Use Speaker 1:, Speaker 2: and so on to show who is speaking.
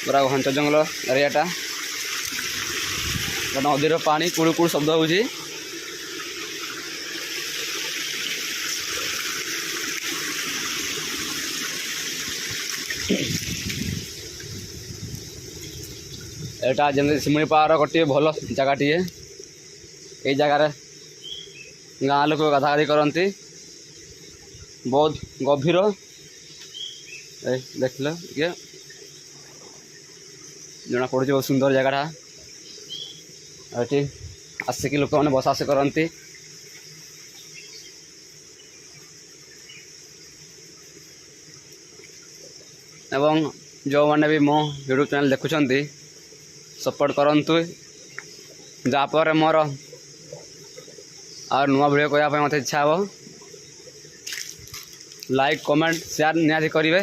Speaker 1: पूरा घंट जंगल एरियाटा नदीर पानी कुड़ू कुड़ू शब्द हो एटा जमी शिमिलीपाड़ गोटे भल जगह ये जगार गाँ लोक गाधागाधि करती बहुत गभीर देख ये जना पड़ी बहुत सुंदर जगह ये आसिक लोक मैंने बसाबस करती एवं जो मैंने भी मो यूट्यूब चैनल देखुंट सपोर्ट करूँ जहाँपर मोर और नुआ भिडियो करने मत इच्छा हो लाइक कमेंट शेयर निहाती करेंगे।